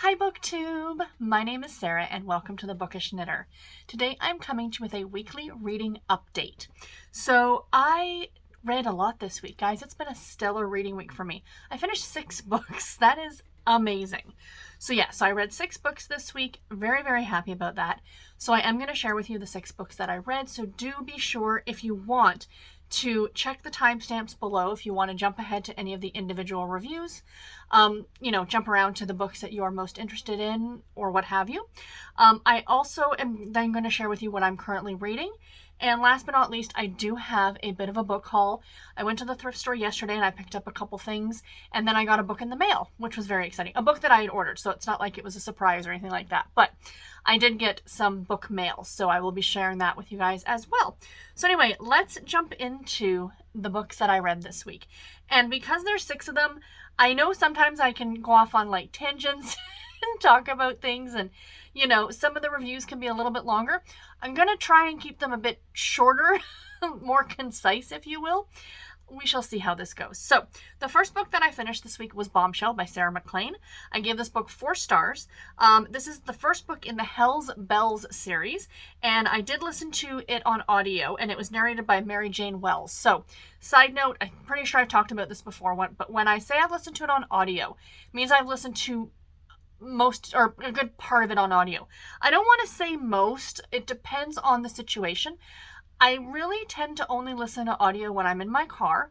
Hi BookTube! My name is Sarah and welcome to the Bookish Knitter. Today I'm coming to you with a weekly reading update. So I read a lot this week, guys. It's been a stellar reading week for me. I finished 6 books. That is amazing. So I read 6 books this week. Very, very happy about that. So I am going to share with you the 6 books that I read. So do be sure, if you want, to check the timestamps below if you want to jump ahead to any of the individual reviews. Jump around to the books that you are most interested in or what have you. I also am then going to share with you what I'm currently reading. And last but not least, I do have a bit of a book haul. I went to the thrift store yesterday and I picked up a couple things, and then I got a book in the mail, which was very exciting. A book that I had ordered, so it's not like it was a surprise or anything like that. But I did get some book mail, so I will be sharing that with you guys as well. So anyway, let's jump into the books that I read this week. And because there's 6 of them, I know sometimes I can go off on like tangents and talk about things, and some of the reviews can be a little bit longer. I'm going to try and keep them a bit shorter, more concise, if you will. We shall see how this goes. So the first book that I finished this week was Bombshell by Sarah McClain. I gave this book 4 stars. This is the first book in the Hell's Bells series, and I did listen to it on audio, and it was narrated by Mary Jane Wells. So, side note, I'm pretty sure I've talked about this before, but when I say I've listened to it on audio, it means I've listened to most or a good part of it on audio. I don't want to say most. It depends on the situation. I really tend to only listen to audio when I'm in my car,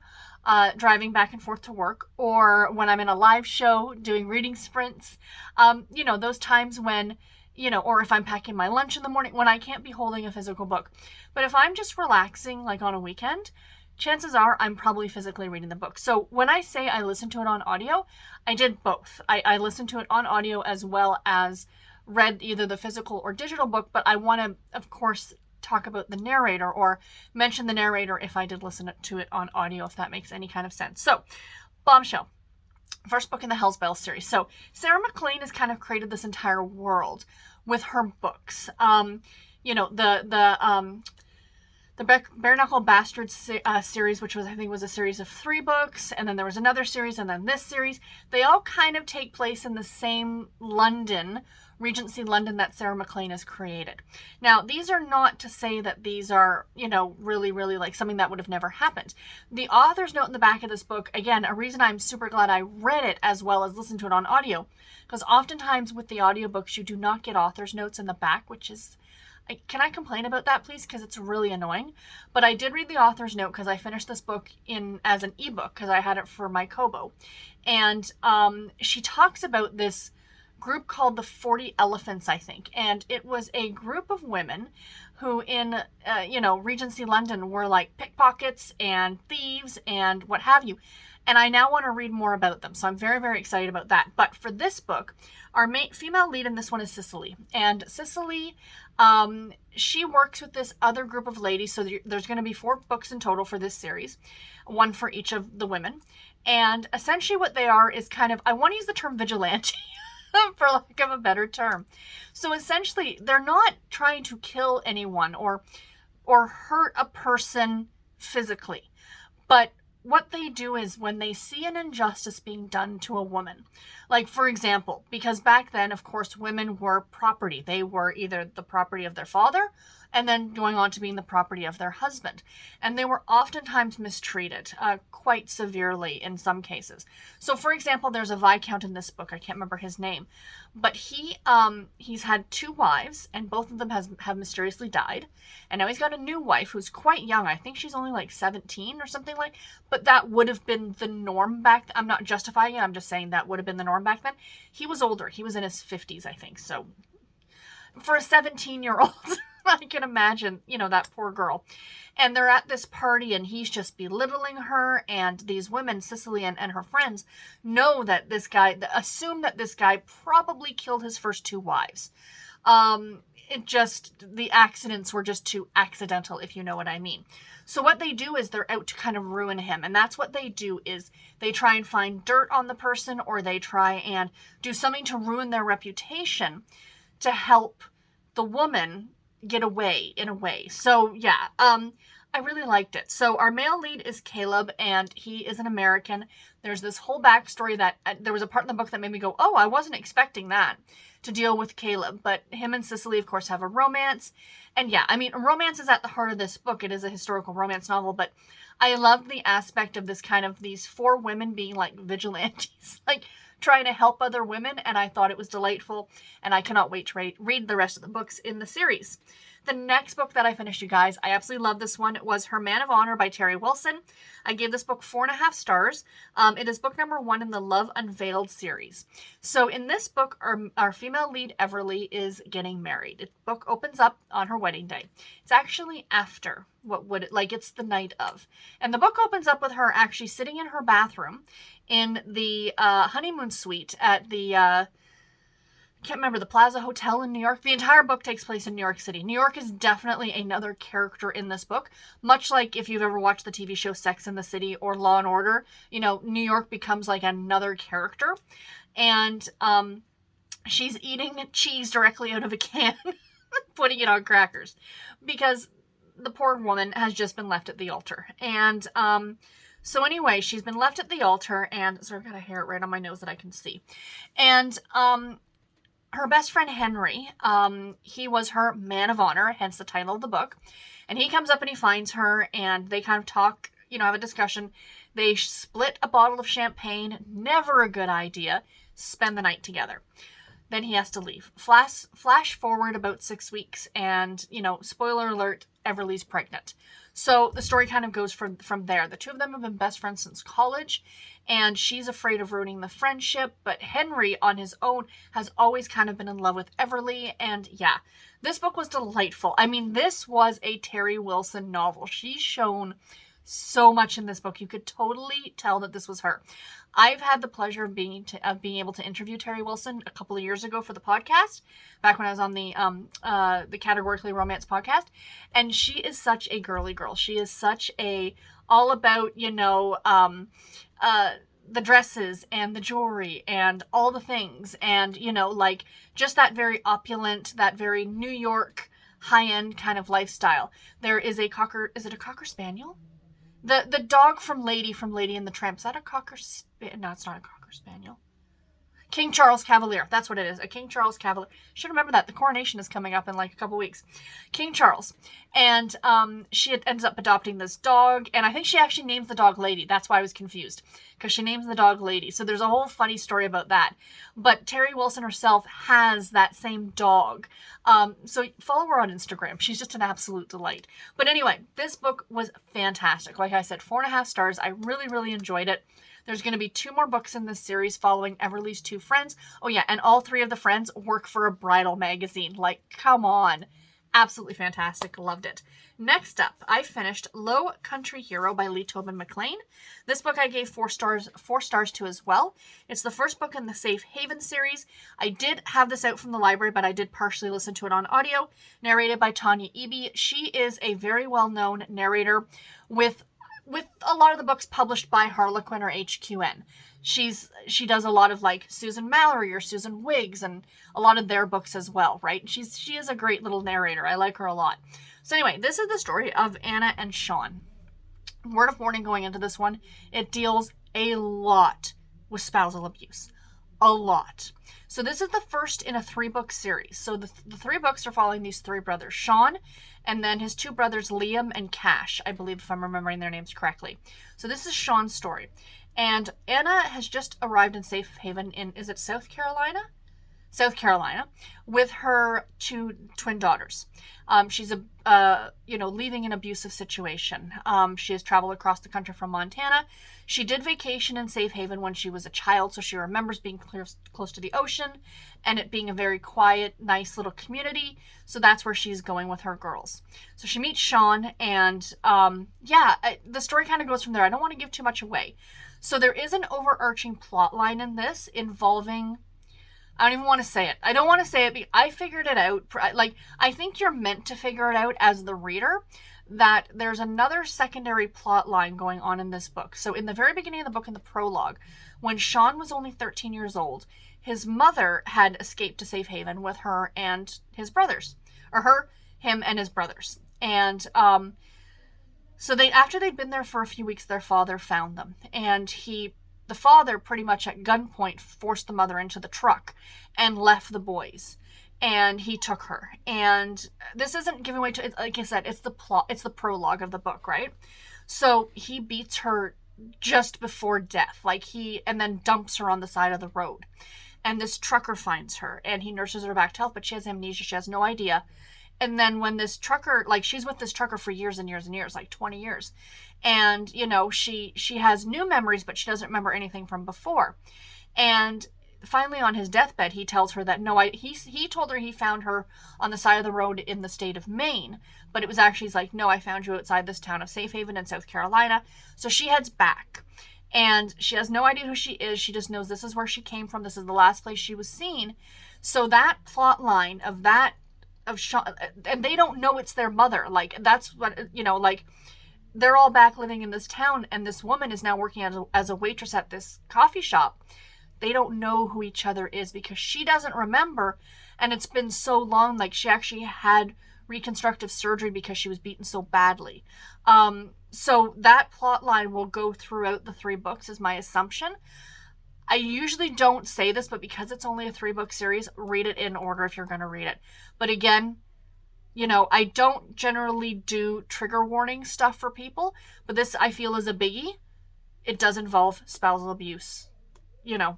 driving back and forth to work, or when I'm in a live show doing reading sprints. Those times when, or if I'm packing my lunch in the morning when I can't be holding a physical book. But if I'm just relaxing, like on a weekend, chances are I'm probably physically reading the book. So when I say I listen to it on audio, I did both. I listened to it on audio as well as read either the physical or digital book, but I want to, of course, talk about the narrator or mention the narrator if I did listen to it on audio, if that makes any kind of sense. So, Bombshell, first book in the Hell's Bells series. So, Sarah McClain has kind of created this entire world with her books. The Bare Knuckle Bastards series, which I think was a series of 3 books, and then there was another series, and then this series. They all kind of take place in the same London, Regency London, that Sarah McClain has created. Now, these are not to say that these are, really, really like something that would have never happened. The author's note in the back of this book, again, a reason I'm super glad I read it as well as listened to it on audio, because oftentimes with the audiobooks, you do not get author's notes in the back, which is... Can I complain about that, please? Because it's really annoying. But I did read the author's note because I finished this book as an ebook because I had it for my Kobo. And she talks about this group called the 40 Elephants, I think. And it was a group of women who in, Regency London were like pickpockets and thieves and what have you. And I now want to read more about them. So I'm very, very excited about that. But for this book, our female lead in this one is Cicely. And Cicely, she works with this other group of ladies. So there's going to be 4 books in total for this series, 1 for each of the women. And essentially what they are is kind of, I want to use the term vigilante for lack of a better term. So essentially, they're not trying to kill anyone or hurt a person physically. But what they do is when they see an injustice being done to a woman, like for example, because back then, of course, women were property. They were either the property of their father and then going on to being the property of their husband. And they were oftentimes mistreated quite severely in some cases. So for example, there's a Viscount in this book. I can't remember his name, but he's had 2 wives and both of them have mysteriously died. And now he's got a new wife who's quite young. I think she's only like 17 or something but that would have been the norm back then. I'm not justifying it. I'm just saying that would have been the norm back then. He was older. He was in his 50s, I think. So for a 17-year-old, I can imagine, that poor girl. And they're at this party and he's just belittling her. And these women, Cicely and her friends, assume that this guy probably killed his first 2 wives. The accidents were just too accidental, if you know what I mean. So what they do is they're out to kind of ruin him. And that's what they do is they try and find dirt on the person, or they try and do something to ruin their reputation to help the woman get away in a way. So yeah, I really liked it. So our male lead is Caleb, and he is an American. There's this whole backstory that there was a part in the book that made me go, oh, I wasn't expecting that, to deal with Caleb. But him and Cicely, of course, have a romance. And yeah, I mean, romance is at the heart of this book. It is a historical romance novel, but I loved the aspect of this kind of these four women being like vigilantes, like trying to help other women, and I thought it was delightful, and I cannot wait to read the rest of the books in the series. The next book that I finished, you guys, I absolutely love this one. It was Her Man of Honor by Teri Wilson. I gave this book 4.5 stars. It is book number 1 in the Love Unveiled series. So in this book, our female lead, Everly, is getting married. The book opens up on her wedding day. It's actually after it's the night of. And the book opens up with her actually sitting in her bathroom in the honeymoon suite at the... can't remember, the Plaza Hotel in New York. The entire book takes place in New York City. New York is definitely another character in this book. Much like if you've ever watched the TV show Sex and the City or Law and Order, New York becomes like another character. And she's eating cheese directly out of a can, putting it on crackers. Because the poor woman has just been left at the altar. And so anyway, she's been left at the altar, and so I've got a hair right on my nose that I can see. And her best friend Henry, he was her man of honor, hence the title of the book. And he comes up and he finds her, and they kind of talk, have a discussion. They split a bottle of champagne, never a good idea, spend the night together. Then he has to leave. Flash forward about 6 weeks, and, spoiler alert, Everly's pregnant. So the story kind of goes from there. The two of them have been best friends since college, and she's afraid of ruining the friendship, but Henry, on his own, has always kind of been in love with Everly, and yeah, this book was delightful. I mean, this was a Teri Wilson novel. She's shown so much in this book. You could totally tell that this was her. I've had the pleasure of being able to interview Teri Wilson a couple of years ago for the podcast, back when I was on the Categorically Romance podcast, and she is such a girly girl. She is such a all about the dresses and the jewelry and all the things, and just that very opulent, that very New York high-end kind of lifestyle. There is a cocker. Is it a cocker spaniel? The dog from Lady and the Tramp. Is that a cocker No, it's not a cocker spaniel. King Charles Cavalier. That's what it is. A King Charles Cavalier. Should remember that. The coronation is coming up in like a couple weeks. King Charles. And she ends up adopting this dog. And I think she actually names the dog Lady. That's why I was confused. Because she names the dog Lady. So there's a whole funny story about that. But Teri Wilson herself has that same dog. So follow her on Instagram. She's just an absolute delight. But anyway, this book was fantastic. Like I said, 4.5 stars. I really, really enjoyed it. There's going to be 2 more books in this series following Everly's 2 friends. Oh yeah, and all 3 of the friends work for a bridal magazine. Like, come on. Absolutely fantastic. Loved it. Next up, I finished Low Country Hero by Tobin, McClain. This book I gave 4 stars to as well. It's the first book in the Safe Haven series. I did have this out from the library, but I did partially listen to it on audio. Narrated by Tanya Eby. She is a very well-known narrator with a lot of the books published by Harlequin or HQN. She does a lot of like Susan Mallory or Susan Wiggs and a lot of their books as well, right? She is a great little narrator. I like her a lot. So anyway, this is the story of Anna and Sean. Word of warning going into this one, it deals a lot with spousal abuse. A lot. So this is the first in a 3-book series. So the 3 books are following these 3 brothers, Sean, and then his 2 brothers, Liam and Cash, I believe, if I'm remembering their names correctly. So this is Sean's story. And Anna has just arrived in Safe Haven in, is it South Carolina? South Carolina, with her 2 twin daughters. She's leaving an abusive situation. She has traveled across the country from Montana. She did vacation in Safe Haven when she was a child, so she remembers being close to the ocean and it being a very quiet, nice little community. So that's where she's going with her girls. So she meets Sean, and the story kind of goes from there. I don't want to give too much away. So there is an overarching plot line in this involving, I don't even want to say it. I don't want to say it because I figured it out. Like, I think you're meant to figure it out as the reader, that there's another secondary plot line going on in this book. So in the very beginning of the book, in the prologue, when Sean was only 13 years old, his mother had escaped to Safe Haven with her and his brothers. Or him and his brothers. And So after they'd been there for a few weeks, their father found them, and the father pretty much at gunpoint forced the mother into the truck and left the boys. And he took her. And this isn't giving away to, like I said, it's the plot, it's the prologue of the book, right? So he beats her just before death, and then dumps her on the side of the road. And this trucker finds her, and he nurses her back to health, but she has amnesia, she has no idea. And then when this trucker, she's with this trucker for years and years and years, 20 years. And, she has new memories, but she doesn't remember anything from before. And finally on his deathbed, he tells her that he told her he found her on the side of the road in the state of Maine, but it was actually, he's like, no, I found you outside this town of Safe Haven in South Carolina. So she heads back, and she has no idea who she is. She just knows this is where she came from. This is the last place she was seen. So that plot line of Sean, and they don't know it's their mother. That's what, they're all back living in this town, and this woman is now working as a waitress at this coffee shop. They don't know who each other is because she doesn't remember, and it's been so long. She actually had reconstructive surgery because she was beaten so badly. So that plot line will go throughout the 3 books is my assumption. I usually don't say this, but because it's only a 3-book series, read it in order if you're going to read it. But again, I don't generally do trigger warning stuff for people, but this I feel is a biggie. It does involve spousal abuse.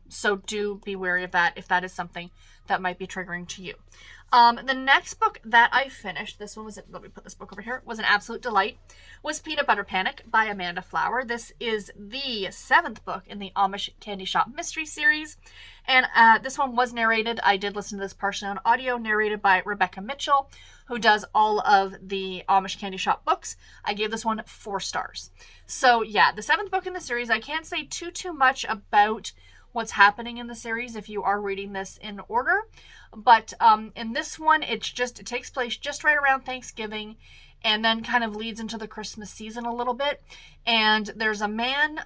So do be wary of that if that is something that might be triggering to you. The next book that I finished, this one was, let me put this book over here, was an absolute delight, was Peanut Butter Panic by Amanda Flower. This is the 7th book in the Amish Candy Shop Mystery Series. And this one was narrated. I did listen to this partially on audio, narrated by Rebecca Mitchell, who does all of the Amish Candy Shop books. I gave this one 4 stars. So yeah, the 7th book in the series, I can't say too much about what's happening in the series if you are reading this in order. But in this one, it takes place just right around Thanksgiving, and then kind of leads into the Christmas season a little bit. And there's a man,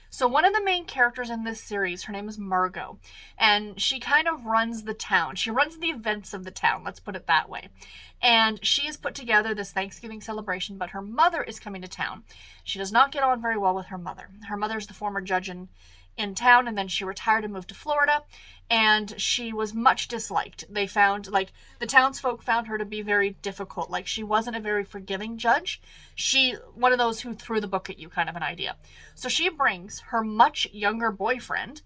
so one of the main characters in this series, her name is Margot, and she kind of runs the town. She runs the events of the town, let's put it that way. And she has put together this Thanksgiving celebration, but her mother is coming to town. She does not get on very well with her mother. Her mother's the former judge in town, and then she retired and moved to Florida, and she was much disliked. They found, the townsfolk found her to be very difficult. She wasn't a very forgiving judge. One of those who threw the book at you kind of an idea. So she brings her much younger boyfriend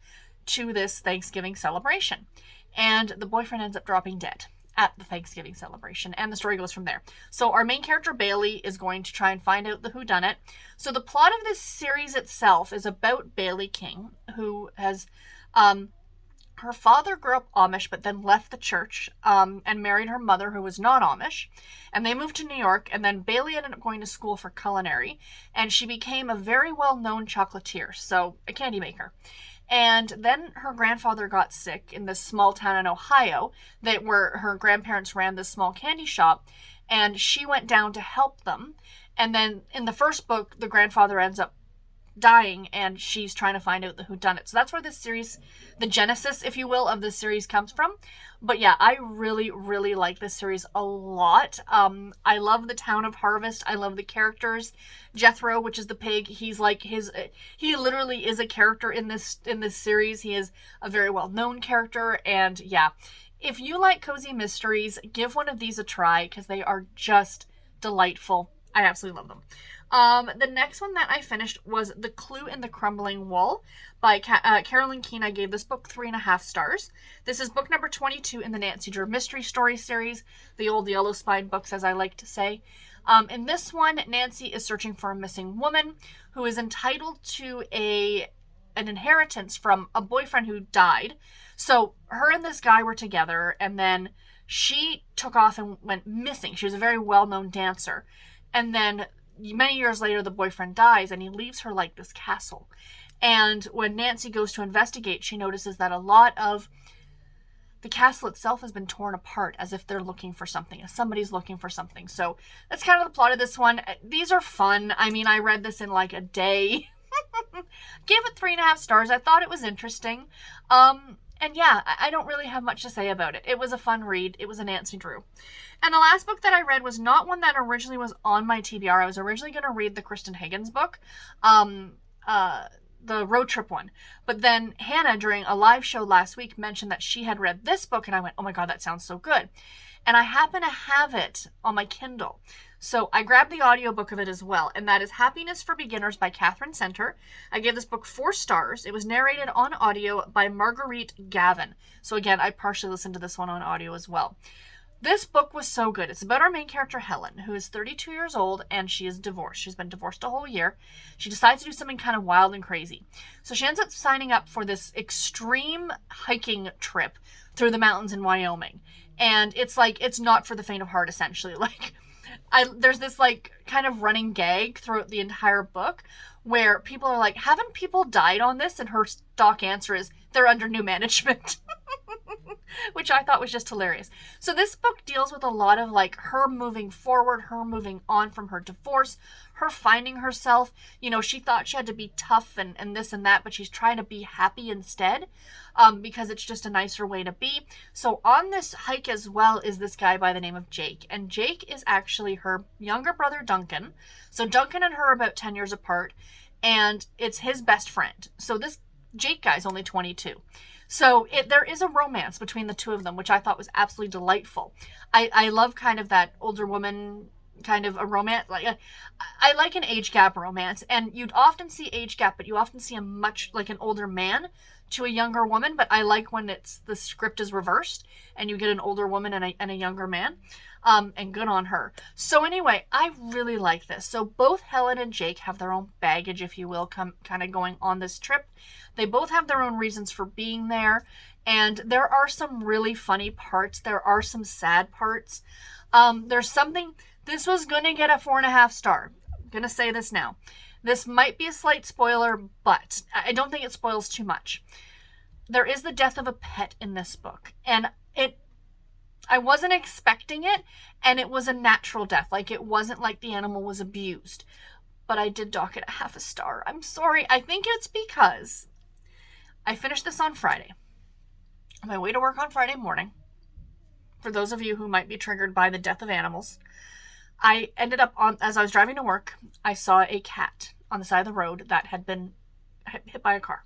to this Thanksgiving celebration, and the boyfriend ends up dropping dead at the Thanksgiving celebration, and the story goes from there. So our main character, Bailey, is going to try and find out the whodunit. So the plot of this series itself is about Bailey King, who has, her father grew up Amish, but then left the church, and married her mother, who was not Amish, and they moved to New York, and then Bailey ended up going to school for culinary, and she became a very well-known chocolatier, so a candy maker. And then her grandfather got sick in this small town in Ohio where her grandparents ran this small candy shop, and she went down to help them. And then in the first book, the grandfather ends up dying, and she's trying to find out the whodunit. So that's where this series, the genesis, if you will, of this series comes from. But yeah, I really, really like this series a lot. I love the town of Harvest. I love the characters. Jethro, which is the pig, he literally is a character in this series. He is a very well-known character, and yeah, if you like cozy mysteries, give one of these a try, because they are just delightful. I absolutely love them. The next one that I finished was The Clue in the Crumbling Wall by Carolyn Keene. I gave this book 3.5 stars. This is book number 22 in the Nancy Drew Mystery Story series, the old Yellow Spine books, as I like to say. In this one, Nancy is searching for a missing woman who is entitled to an inheritance from a boyfriend who died. So her and this guy were together, and then she took off and went missing. She was a very well-known dancer. And then many years later, the boyfriend dies, and he leaves her this castle. And when Nancy goes to investigate, she notices that a lot of the castle itself has been torn apart, as if they're looking for something, as somebody's looking for something. So that's kind of the plot of this one. These are fun. I mean, I read this in a day. Gave it 3.5 stars. I thought it was interesting. And yeah, I don't really have much to say about it. It was a fun read. It was a Nancy Drew. And the last book that I read was not one that originally was on my TBR. I was originally going to read the Kristen Higgins book, the road trip one. But then Hannah, during a live show last week, mentioned that she had read this book, and I went, oh my God, that sounds so good. And I happen to have it on my Kindle. So I grabbed the audiobook of it as well, and that is Happiness for Beginners by Katherine Center. I gave this book 4 stars. It was narrated on audio by Marguerite Gavin. So again, I partially listened to this one on audio as well. This book was so good. It's about our main character, Helen, who is 32 years old, and she is divorced. She's been divorced a whole year. She decides to do something kind of wild and crazy. So she ends up signing up for this extreme hiking trip through the mountains in Wyoming. And it's like, it's not for the faint of heart, essentially. Like, there's this like kind of running gag throughout the entire book where people are like, haven't people died on this? And her stock answer is, they're under new management. Which I thought was just hilarious. So this book deals with a lot of like her moving forward, her moving on from her divorce, her finding herself. You know, she thought she had to be tough and this and that, but she's trying to be happy instead, because it's just a nicer way to be. So on this hike as well is this guy by the name of Jake. And Jake is actually her younger brother, Duncan. So Duncan and her are about 10 years apart, and it's his best friend. So this Jake guy's only 22. So there is a romance between the two of them, which I thought was absolutely delightful. I love kind of that older woman kind of a romance. Like I like an age gap romance, and you'd often see age gap, but you often see a much like an older man to a younger woman. But I like when the script is reversed and you get an older woman and a younger man. And good on her. So anyway, I really like this. So both Helen and Jake have their own baggage, if you will, kind of going on this trip. They both have their own reasons for being there. And there are some really funny parts. There are some sad parts. There's something, this was going to get a 4.5 star. I'm going to say this now. This might be a slight spoiler, but I don't think it spoils too much. There is the death of a pet in this book. And I wasn't expecting it, and it was a natural death. Like, it wasn't like the animal was abused. But I did dock it a 0.5 star. I'm sorry. I think it's because I finished this on Friday. On my way to work on Friday morning, for those of you who might be triggered by the death of animals, I ended up as I was driving to work, I saw a cat on the side of the road that had been hit by a car.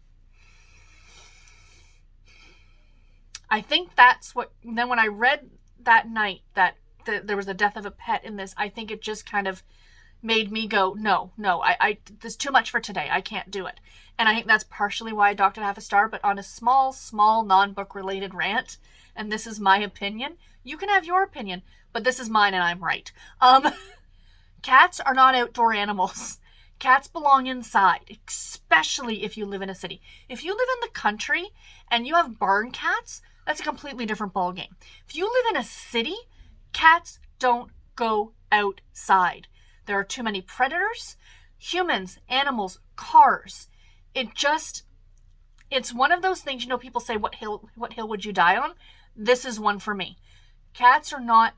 I think that's what, then when I read that night that there was the death of a pet in this, I think it just kind of made me go, no, this is too much for today. I can't do it. And I think that's partially why I docked it 0.5 star, but on a small, non-book related rant, and this is my opinion, you can have your opinion, but this is mine and I'm right. Cats are not outdoor animals. Cats belong inside, especially if you live in a city. If you live in the country and you have barn cats, that's a completely different ballgame. If you live in a city, cats don't go outside. There are too many predators, humans, animals, cars. It's one of those things, you know, people say, what hill would you die on? This is one for me. Cats are not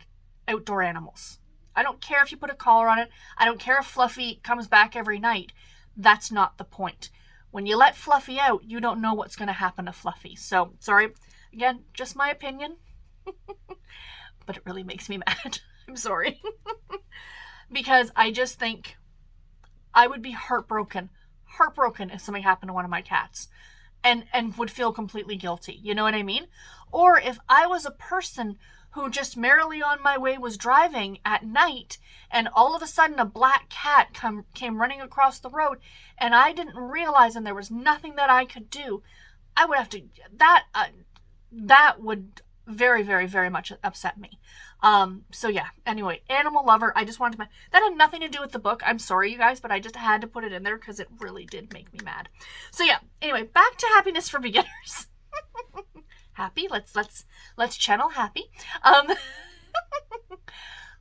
outdoor animals. I don't care if you put a collar on it. I don't care if Fluffy comes back every night. That's not the point. When you let Fluffy out, you don't know what's going to happen to Fluffy. So, sorry. Again, just my opinion. But it really makes me mad. I'm sorry. Because I just think I would be heartbroken if something happened to one of my cats. And would feel completely guilty. You know what I mean? Or if I was a person who just merrily on my way was driving at night, and all of a sudden a black cat came running across the road, and I didn't realize, and there was nothing that I could do, I would have to, that would very, very, very much upset me. So yeah, anyway, animal lover, I just wanted to, that had nothing to do with the book. I'm sorry, you guys, but I just had to put it in there because it really did make me mad. So yeah, anyway, back to Happiness for Beginners. Happy, let's channel happy.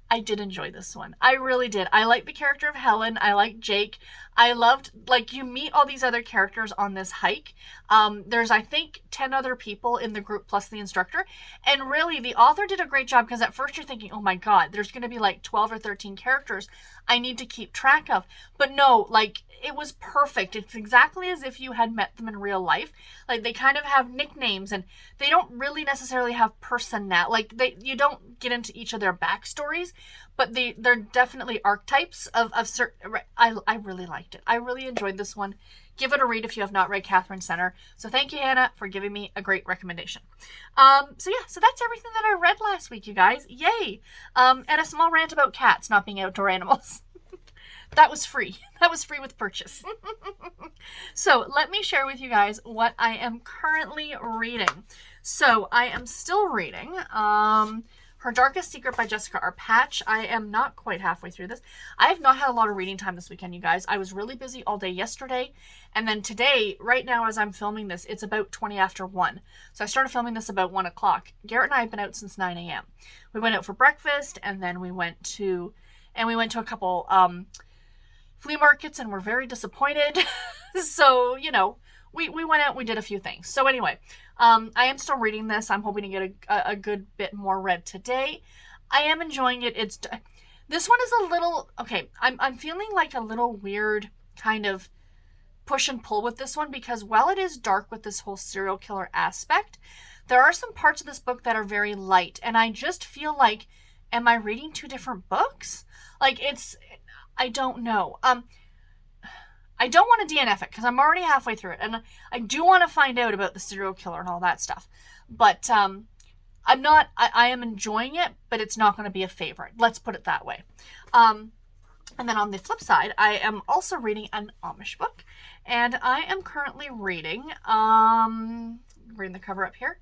I did enjoy this one. I really did. I like the character of Helen. I like Jake. I loved, like, you meet all these other characters on this hike. There's, I think, 10 other people in the group plus the instructor. And really, the author did a great job, because at first you're thinking, oh my God, there's going to be like 12 or 13 characters I need to keep track of. But no, like, it was perfect. It's exactly as if you had met them in real life. Like, they kind of have nicknames, and they don't really necessarily have personality. Like, you don't get into each of their backstories, but they're definitely archetypes of certain. I really liked it. I really enjoyed this one. Give it a read if you have not read Katherine Center. So thank you, Hannah, for giving me a great recommendation. So that's everything that I read last week, you guys. Yay! And a small rant about cats not being outdoor animals. That was free. That was free with purchase. So let me share with you guys what I am currently reading. So I am still reading Her Darkest Secret by Jessica R. Patch. I am not quite halfway through this. I have not had a lot of reading time this weekend, you guys. I was really busy all day yesterday. And then today, right now as I'm filming this, it's about 20 after 1. So I started filming this about 1 o'clock. Garrett and I have been out since 9 a.m. We went out for breakfast, and then we went to a couple flea markets, and we're very disappointed. So, we went out, we did a few things. So anyway, I am still reading this. I'm hoping to get a good bit more read today. I am enjoying it. This one is a little, okay, I'm feeling like a little weird kind of push and pull with this one, because while it is dark with this whole serial killer aspect, there are some parts of this book that are very light, and I just feel like, am I reading two different books? Like, I don't know. I don't want to DNF it, because I'm already halfway through it, and I do want to find out about the serial killer and all that stuff. But I am enjoying it, but it's not going to be a favorite. Let's put it that way. And then on the flip side, I am also reading an Amish book, and I am currently reading, reading the cover up here,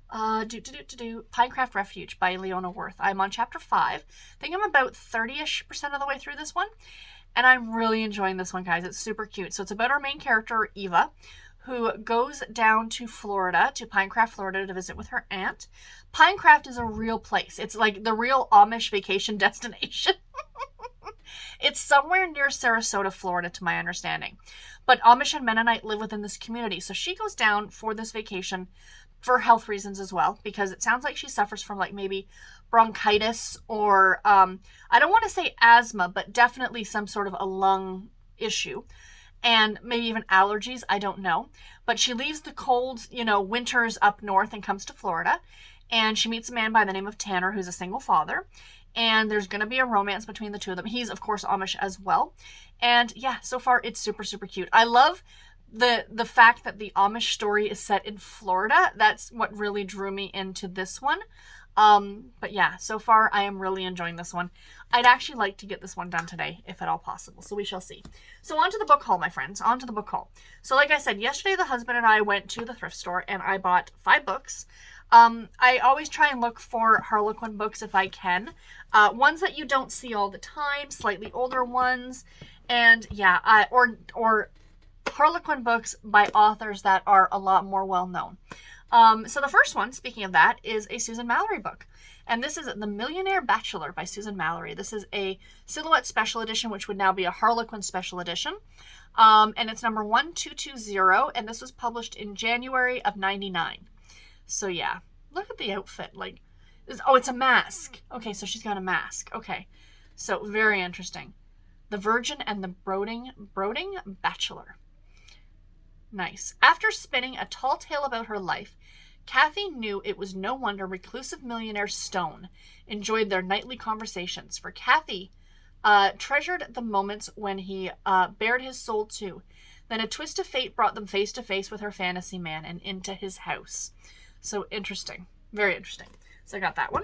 Pinecraft Refuge by Leona Worth. I'm on chapter 5. I think I'm about 30-ish% of the way through this one. And I'm really enjoying this one, guys. It's super cute. So it's about our main character, Eva, who goes down to Florida, to Pinecraft, Florida, to visit with her aunt. Pinecraft is a real place. It's like the real Amish vacation destination. It's somewhere near Sarasota, Florida, to my understanding. But Amish and Mennonite live within this community. So she goes down for this vacation for health reasons as well, because it sounds like she suffers from like maybe bronchitis or I don't want to say asthma, but definitely some sort of a lung issue, and maybe even allergies. I don't know. But she leaves the cold, winters up north and comes to Florida, and she meets a man by the name of Tanner, who's a single father, and there's going to be a romance between the two of them. He's, of course, Amish as well. And yeah, so far it's super, super cute. I love the fact that the Amish story is set in Florida. That's what really drew me into this one. But yeah, so far I am really enjoying this one. I'd actually like to get this one done today, if at all possible. So we shall see. So on to the book haul, my friends. On to the book haul. So like I said, yesterday the husband and I went to the thrift store and I bought 5 books. I always try and look for Harlequin books if I can. Ones that you don't see all the time, slightly older ones. And yeah, or Harlequin books by authors that are a lot more well known. So the first one, speaking of that, is a Susan Mallory book. And this is The Millionaire Bachelor by Susan Mallory. This is a Silhouette Special Edition, which would now be a Harlequin Special Edition. And it's number 1220, and this was published in January of 99. So yeah, look at the outfit. Like, it's a mask. Okay, so she's got a mask. Okay, so very interesting. The Virgin and the Brooding Bachelor. Nice. After spinning a tall tale about her life, Kathy knew it was no wonder reclusive millionaire Stone enjoyed their nightly conversations, for Kathy treasured the moments when he bared his soul too. Then a twist of fate brought them face to face with her fantasy man and into his house. So interesting. Very interesting. So I got that one.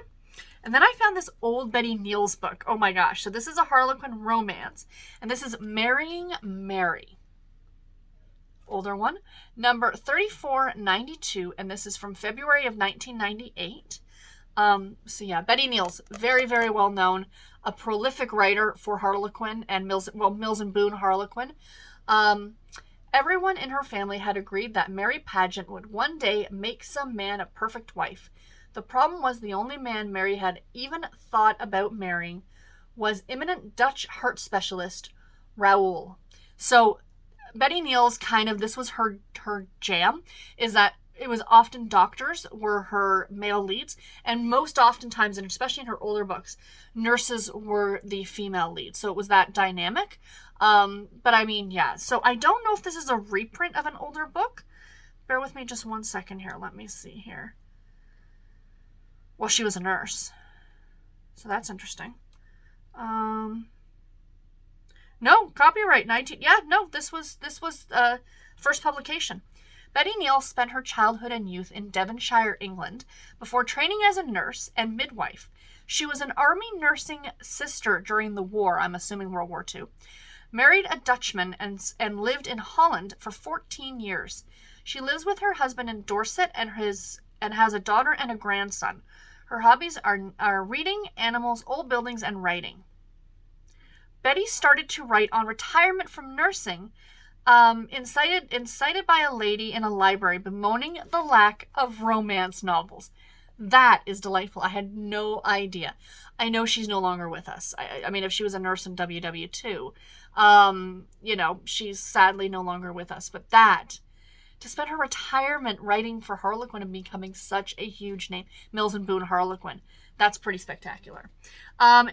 And then I found this old Betty Neal's book. Oh my gosh. So this is a Harlequin romance. And this is Marrying Mary. Older one. Number 3492. And this is from February of 1998. So yeah, Betty Neal's very, very well known. A prolific writer for Harlequin and Mills and Boon Harlequin. Everyone in her family had agreed that Mary Pageant would one day make some man a perfect wife. The problem was the only man Mary had even thought about marrying was eminent Dutch heart specialist Raoul. So Betty Neal's this was her jam, is that it was often doctors were her male leads, and most oftentimes, and especially in her older books, nurses were the female lead. So it was that dynamic. But I mean, yeah. So I don't know if this is a reprint of an older book. Bear with me just one second here. Let me see here. Well, she was a nurse, so that's interesting. No, copyright 19. Yeah, no, this was first publication. Betty Neal spent her childhood and youth in Devonshire, England, before training as a nurse and midwife. She was an army nursing sister during the war, I'm assuming World War II, married a Dutchman and lived in Holland for 14 years. She lives with her husband in Dorset and has a daughter and a grandson. Her hobbies are reading, animals, old buildings, and writing. Betty started to write on retirement from nursing, incited by a lady in a library bemoaning the lack of romance novels. That is delightful. I had no idea. I know she's no longer with us. I mean, if she was a nurse in WW2, she's sadly no longer with us. But to spend her retirement writing for Harlequin and becoming such a huge name, Mills and Boon Harlequin, that's pretty spectacular.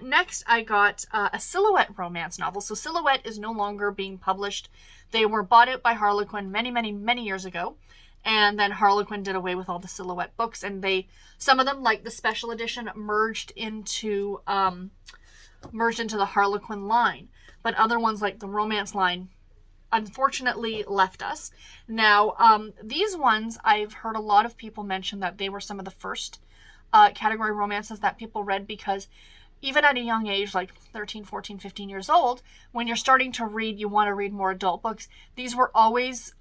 Next, I got a Silhouette romance novel. So Silhouette is no longer being published. They were bought out by Harlequin many, many, many years ago. And then Harlequin did away with all the Silhouette books. And some of them, like the special edition, merged into the Harlequin line. But other ones, like the romance line, unfortunately left us. Now, these ones, I've heard a lot of people mention that they were some of the first category romances that people read, because even at a young age, like 13, 14, 15 years old, when you're starting to read, you want to read more adult books. These were always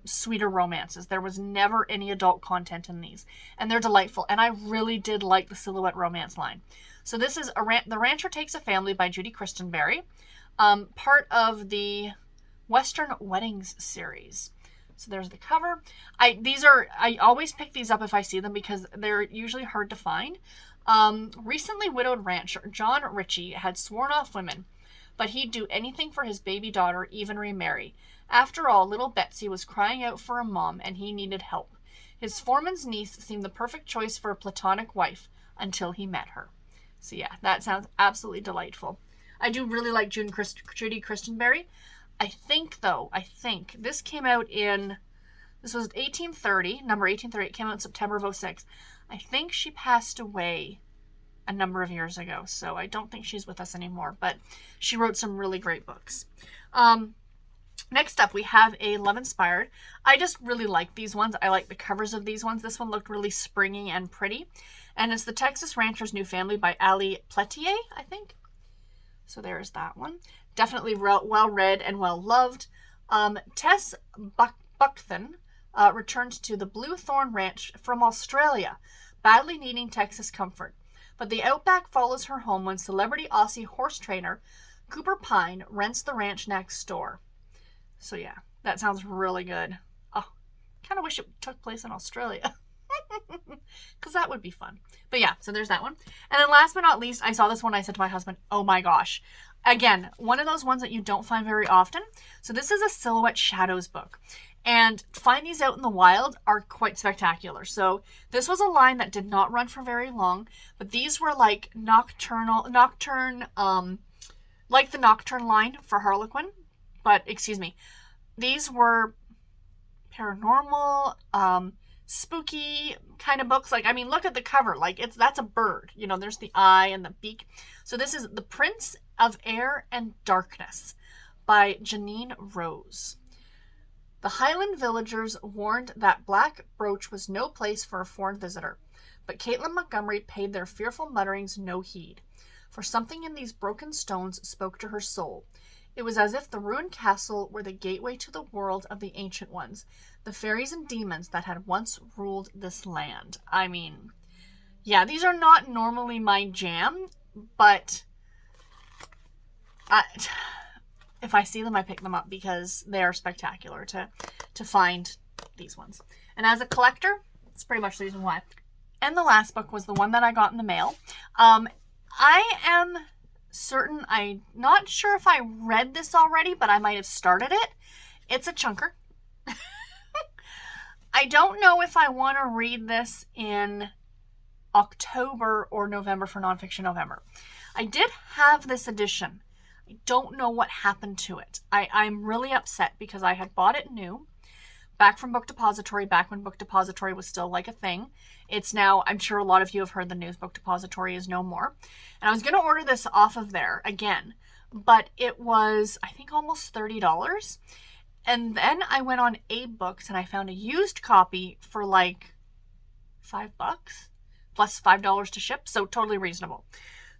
sweeter romances. There was never any adult content in these. And they're delightful. And I really did like the Silhouette romance line. So this is The Rancher Takes a Family by Judy Christenberry, part of the Western Weddings series. So there's the cover. I always pick these up if I see them because they're usually hard to find. Recently widowed rancher John Ritchie had sworn off women, but he'd do anything for his baby daughter, even remarry. After all, little Betsy was crying out for a mom and he needed help. His foreman's niece seemed the perfect choice for a platonic wife until he met her. So yeah, that sounds absolutely delightful. I do really like Judy Christenberry. I think this came out this was 1830, number 1830. It came out in September of 06. I think she passed away a number of years ago, so I don't think she's with us anymore, but she wrote some really great books. Next up, we have a Love Inspired. I just really like these ones. I like the covers of these ones. This one looked really springy and pretty, and it's The Texas Rancher's New Family by Ali Pelletier, I think. So there's that one. Definitely well read and well loved. Tess Buckton returns to the Blue Thorn Ranch from Australia, badly needing Texas comfort. But the outback follows her home when celebrity Aussie horse trainer Cooper Pine rents the ranch next door. So yeah, that sounds really good. Oh, kind of wish it took place in Australia. Because that would be fun. But yeah, so there's that one. And then last but not least, I saw this one. I said to my husband, oh my gosh. Again, one of those ones that you don't find very often. So this is a Silhouette Shadows book. And to find these out in the wild are quite spectacular. So this was a line that did not run for very long. But these were like nocturnal, like the Nocturne line for Harlequin. But, excuse me, these were paranormal, spooky kind of books. Like, I mean, look at the cover. Like, that's a bird. You know, there's the eye and the beak. So this is The Prince of Air and Darkness by Janine Rose. The Highland villagers warned that Black Brooch was no place for a foreign visitor, but Caitlin Montgomery paid their fearful mutterings no heed, for something in these broken stones spoke to her soul. It was as if the ruined castle were the gateway to the world of the ancient ones, the fairies and demons that had once ruled this land. I mean, yeah, these are not normally my jam, but if I see them, I pick them up because they are spectacular to find these ones. And as a collector, it's pretty much the reason why. And the last book was the one that I got in the mail. I am certain, I'm not sure if I read this already, but I might have started it. It's a chunker. I don't know if I want to read this in October or November for Nonfiction November. I did have this edition. I don't know what happened to it. I'm really upset because I had bought it new, back from Book Depository, back when Book Depository was still like a thing. It's now, I'm sure a lot of you have heard the news, Book Depository is no more. And I was going to order this off of there again, but it was, I think, almost $30. And then I went on AbeBooks and I found a used copy for like $5 plus $5 to ship. So totally reasonable.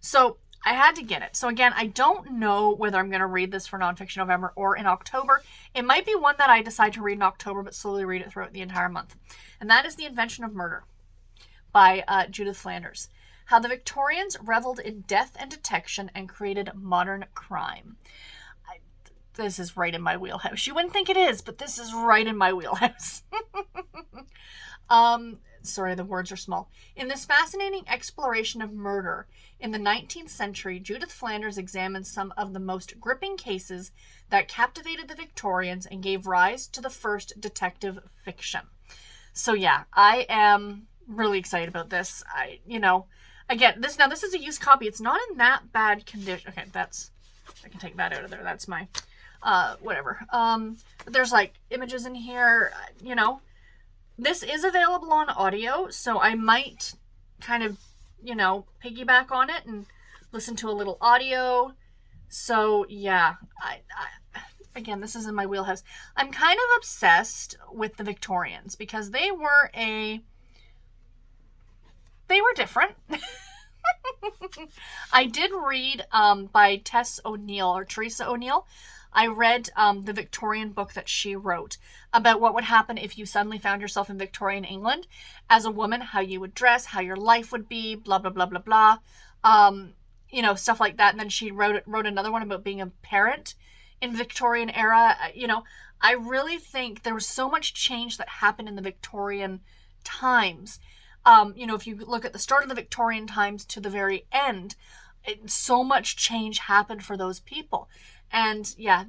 So I had to get it. So again, I don't know whether I'm going to read this for Nonfiction November or in October. It might be one that I decide to read in October, but slowly read it throughout the entire month. And that is The Invention of Murder by Judith Flanders. How the Victorians reveled in death and detection and created modern crime. This is right in my wheelhouse. You wouldn't think it is, but this is right in my wheelhouse. Sorry, the words are small. In this fascinating exploration of murder in the 19th century, Judith Flanders examines some of the most gripping cases that captivated the Victorians and gave rise to the first detective fiction. So yeah, I am really excited about this. Again, this is a used copy. It's not in that bad condition. Okay, I can take that out of there. That's my, whatever. But there's like images in here, This is available on audio, so I might kind of, piggyback on it and listen to a little audio. So yeah, again, this is in my wheelhouse. I'm kind of obsessed with the Victorians because they were different. I did read by Teresa O'Neill. I read the Victorian book that she wrote about what would happen if you suddenly found yourself in Victorian England as a woman, how you would dress, how your life would be, blah, blah, blah, blah, blah. Stuff like that. And then she wrote another one about being a parent in Victorian era. I really think there was so much change that happened in the Victorian times. If you look at the start of the Victorian times to the very end, so much change happened for those people. And yeah,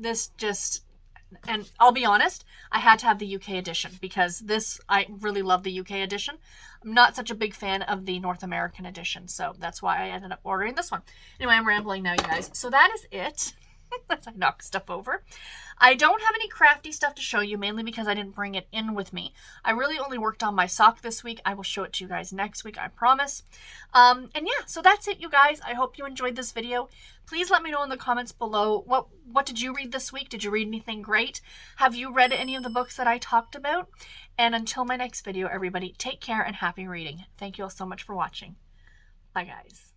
and I'll be honest, I had to have the UK edition because I really love the UK edition. I'm not such a big fan of the North American edition, so that's why I ended up ordering this one. Anyway, I'm rambling now, you guys. So that is it. As I knock stuff over. I don't have any crafty stuff to show you, mainly because I didn't bring it in with me. I really only worked on my sock this week. I will show it to you guys next week, I promise. And yeah, so that's it, you guys. I hope you enjoyed this video. Please let me know in the comments below, what did you read this week? Did you read anything great? Have you read any of the books that I talked about? And until my next video, everybody, take care and happy reading. Thank you all so much for watching. Bye, guys.